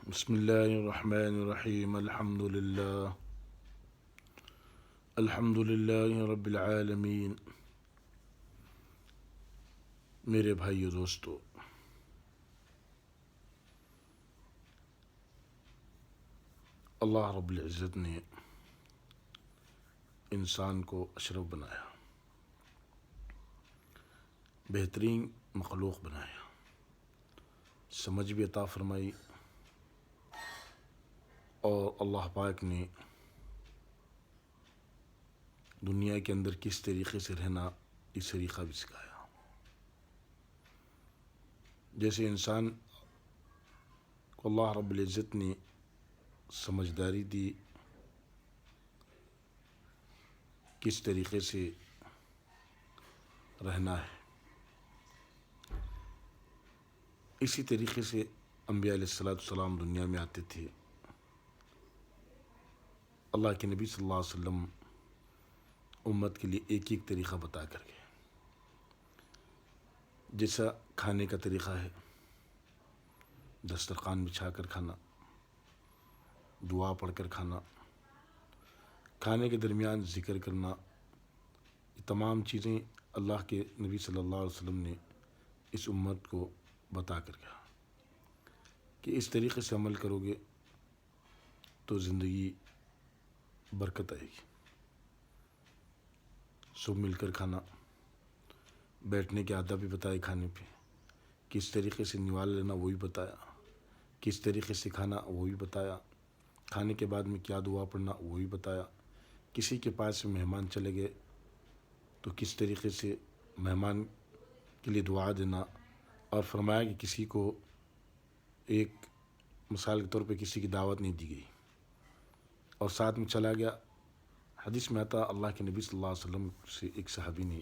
بسم اللہ الرحمن الرحیم الحمد للہ رب العالمین۔ میرے بھائی و دوستو، اللہ رب العزت نے انسان کو اشرف بنایا، بہترین مخلوق بنایا، سمجھ بھی عطا فرمائی، اور اللہ پاک نے دنیا کے اندر کس طریقے سے رہنا اس طریقہ بھی سکھایا۔ جیسے انسان کو اللہ رب العزت نے سمجھداری دی، کس طریقے سے رہنا ہے، اسی طریقے سے انبیاء علیہ السلام دنیا میں آتے تھے۔ اللہ کے نبی صلی اللہ علیہ وسلم امت کے لیے ایک ایک طریقہ بتا کر گئے۔ جیسا کھانے کا طریقہ ہے، دسترخوان بچھا کر کھانا، دعا پڑھ کر کھانا، کھانے کے درمیان ذکر کرنا، یہ تمام چیزیں اللہ کے نبی صلی اللہ علیہ وسلم نے اس امت کو بتا کر کہا کہ اس طریقے سے عمل کرو گے تو زندگی برکت آئے گی۔ سب مل کر کھانا، بیٹھنے کے آداب بھی بتائے، کھانے پہ کس طریقے سے نوال لینا وہ بھی بتایا، کس طریقے سے کھانا وہ بھی بتایا، کھانے کے بعد میں کیا دعا پڑھنا وہ بھی بتایا، کسی کے پاس مہمان چلے گئے تو کس طریقے سے مہمان کے لیے دعا دینا، اور فرمایا کہ کسی کو ایک مثال کے طور پہ کسی کی دعوت نہیں دی گئی اور ساتھ میں چلا گیا۔ حدیث میں آتا اللہ کے نبی صلی اللہ علیہ وسلم سے ایک صحابی نے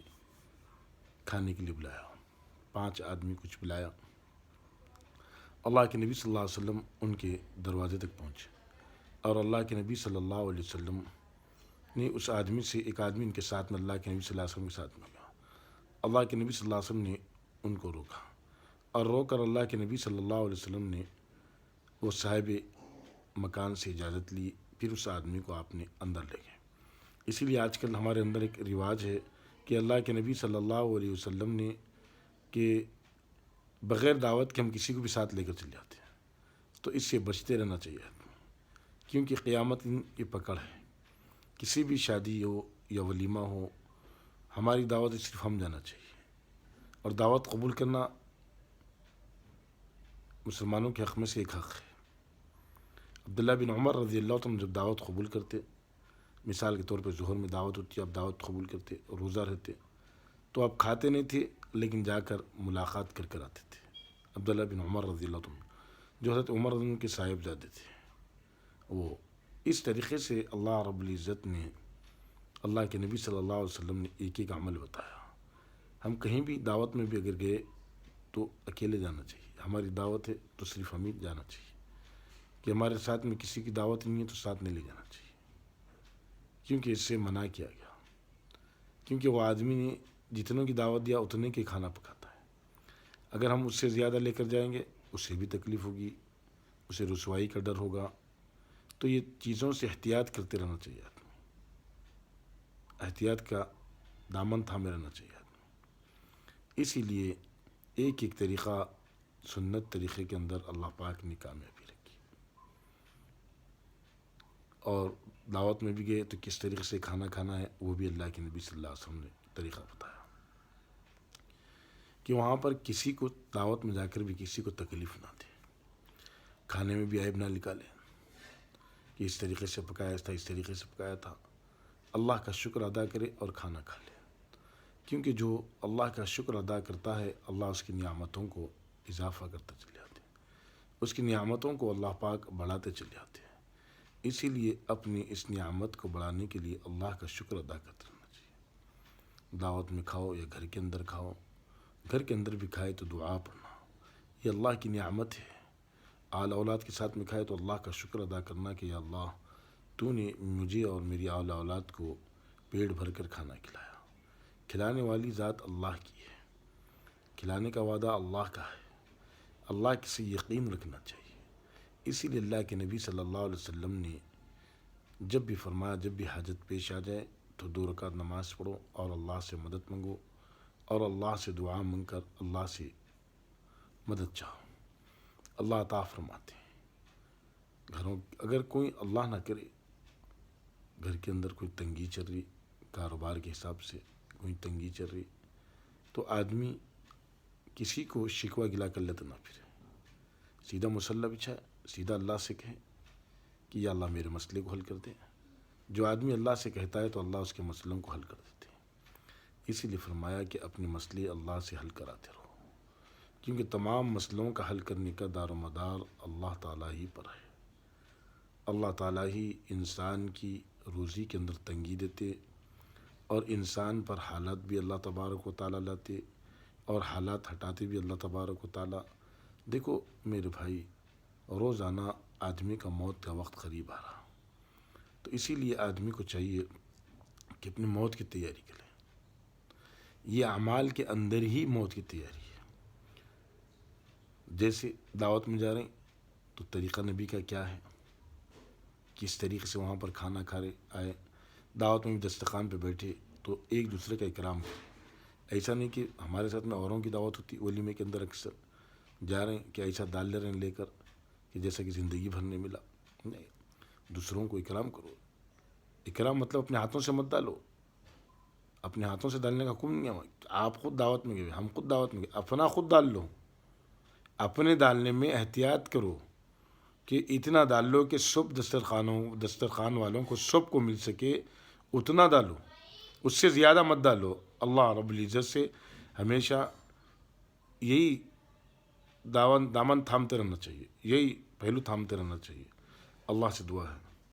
کھانے کے لیے بلایا، 5 آدمی کچھ بلایا۔ اللہ کے نبی صلی اللہ علیہ وسلم ان کے دروازے تک پہنچے، اور اللہ کے نبی صلی اللہ علیہ وسلم نے اس آدمی سے، ایک آدمی ان کے ساتھ میں اللہ کے نبی صلی اللہ علیہ وسلم کے ساتھ میں گیا۔ اللہ کے نبی صلی اللہ علیہ وسلم نے ان کو روکا، اور روک کر اللہ کے نبی صلی اللہ علیہ وسلم نے وہ صاحب مکان سے اجازت لی، پھر اس آدمی کو آپ نے اندر لے گئے۔ اسی لیے آج کل ہمارے اندر ایک رواج ہے کہ اللہ کے نبی صلی اللہ علیہ وسلم نے کہ بغیر دعوت کے ہم کسی کو بھی ساتھ لے کر چل جاتے ہیں، تو اس سے بچتے رہنا چاہیے، کیونکہ قیامت کی پکڑ ہے۔ کسی بھی شادی ہو یا ولیمہ ہو، ہماری دعوت صرف ہم جانا چاہیے، اور دعوت قبول کرنا مسلمانوں کے حق میں سے ایک حق ہے۔ عبداللہ بن عمر رضی اللہ عنہ جب دعوت قبول کرتے، مثال کے طور پہ ظہر میں دعوت ہوتی، اب دعوت قبول کرتے، روزہ رہتے، تو آپ کھاتے نہیں تھے لیکن جا کر ملاقات کر آتے تھے۔ عبداللہ بن عمر رضی اللہ عنہ جو حضرت عمر رضی اللہ عنہ کے صاحبزادے تھے، وہ اس طریقے سے اللہ رب العزت نے، اللہ کے نبی صلی اللہ علیہ وسلم نے ایک ایک عمل بتایا۔ ہم کہیں بھی دعوت میں بھی اگر گئے تو اکیلے جانا چاہیے، ہماری دعوت ہے تو صرف ہمیں جانا چاہیے، کہ ہمارے ساتھ میں کسی کی دعوت نہیں ہے تو ساتھ نہیں لے جانا چاہیے، کیونکہ اس سے منع کیا گیا، کیونکہ وہ آدمی نے جتنوں کی دعوت دیا اتنے کے کھانا پکاتا ہے۔ اگر ہم اس سے زیادہ لے کر جائیں گے اسے بھی تکلیف ہوگی، اسے رسوائی کا ڈر ہوگا، تو یہ چیزوں سے احتیاط کرتے رہنا چاہیے آدمی، احتیاط کا دامن تھامے رہنا چاہیے آدمی۔ اسی لیے ایک ایک طریقہ، سنت طریقے کے اندر اللہ پاک نے کامیابی رکھی، اور دعوت میں بھی گئے تو کس طریقے سے کھانا کھانا ہے وہ بھی اللہ کے نبی صلی اللہ علیہ وسلم نے طریقہ بتایا، کہ وہاں پر کسی کو دعوت میں جا کر بھی کسی کو تکلیف نہ دے، کھانے میں بھی عیب نہ نکالے کہ اس طریقے سے پکایا تھا، اس طریقے سے پکایا تھا۔ اللہ کا شکر ادا کرے اور کھانا کھا لے، کیونکہ جو اللہ کا شکر ادا کرتا ہے اللہ اس کی نعمتوں کو اضافہ کرتا چل جاتے ہیں، اس کی نعمتوں کو اللہ پاک بڑھاتے چل جاتے ہیں۔ اسی لیے اپنی اس نعمت کو بڑھانے کے لیے اللہ کا شکر ادا کرتے رہنا چاہیے۔ دعوت میں کھاؤ یا گھر کے اندر کھاؤ، گھر کے اندر بھی کھائے تو دعا پڑھنا، یہ اللہ کی نعمت ہے۔ آل اولاد کے ساتھ میں کھائے تو اللہ کا شکر ادا کرنا کہ یا اللہ تو نے مجھے اور میری آل اولاد کو پیٹ بھر کر کھانا کھلایا۔ کھلانے والی ذات اللہ کی ہے، کھلانے کا وعدہ اللہ کا ہے، اللہ سے یقین رکھنا چاہیے۔ اسی لیے اللہ کے نبی صلی اللہ علیہ وسلم نے جب بھی فرمایا جب بھی حاجت پیش آ جائے تو 2 رکعت نماز پڑھو اور اللہ سے مدد منگو اور اللہ سے دعا مانگ کر اللہ سے مدد چاہو، اللہ عطا فرماتے ہیں۔ گھروں اگر کوئی اللہ نہ کرے گھر کے اندر کوئی تنگی چل رہی، کاروبار کے حساب سے کوئی تنگی چل رہی، تو آدمی کسی کو شکوہ گلا کر لیتا نہ پھرے، سیدھا مصلی بچھائے، سیدھا اللہ سے کہے کہ یا اللہ میرے مسئلے کو حل کر دے۔ جو آدمی اللہ سے کہتا ہے تو اللہ اس کے مسئلوں کو حل کر دیتے ہیں۔ اسی لیے فرمایا کہ اپنے مسئلے اللہ سے حل کراتے رہو، کیونکہ تمام مسئلوں کا حل کرنے کا دار و مدار اللہ تعالیٰ ہی پر ہے۔ اللہ تعالیٰ ہی انسان کی روزی کے اندر تنگی دیتے اور انسان پر حالات بھی اللہ تبارک و تعالیٰ لاتے اور حالات ہٹاتے بھی اللہ تبارک و تعالیٰ۔ دیکھو میرے بھائی، روزانہ آدمی کا موت کا وقت قریب آ رہا، تو اسی لیے آدمی کو چاہیے کہ اپنی موت کی تیاری کرے۔ یہ اعمال کے اندر ہی موت کی تیاری ہے۔ جیسے دعوت میں جا رہے ہیں تو طریقہ نبی کا کیا ہے، کس طریقے سے وہاں پر کھانا کھا رہے آئے، دعوت میں بھی دسترخوان پہ بیٹھے تو ایک دوسرے کا اکرام کریں۔ ایسا نہیں کہ ہمارے ساتھ میں اوروں کی دعوت ہوتی، ولیمے کے اندر اکثر جا رہے ہیں کہ ایسا ڈال لے رہے ہیں لے کر کہ جیسا کہ زندگی بھر نہیں ملا۔ نہیں، دوسروں کو اکرام کرو۔ اکرام مطلب اپنے ہاتھوں سے مت ڈالو، اپنے ہاتھوں سے ڈالنے کا حکم نہیں ہے۔ آپ خود دعوت میں گئے، ہم خود دعوت میں گئے، اپنا خود ڈال لو۔ اپنے ڈالنے میں احتیاط کرو کہ اتنا ڈال لو کہ سب دسترخوان والوں کو سب کو مل سکے، اتنا ڈالو، اس سے زیادہ مت ڈالو۔ اللہ رب العزت سے ہمیشہ یہی دامن تھامتے رہنا چاہیے، یہی پہلو تھامتے رہنا چاہیے۔ اللہ سے دعا ہے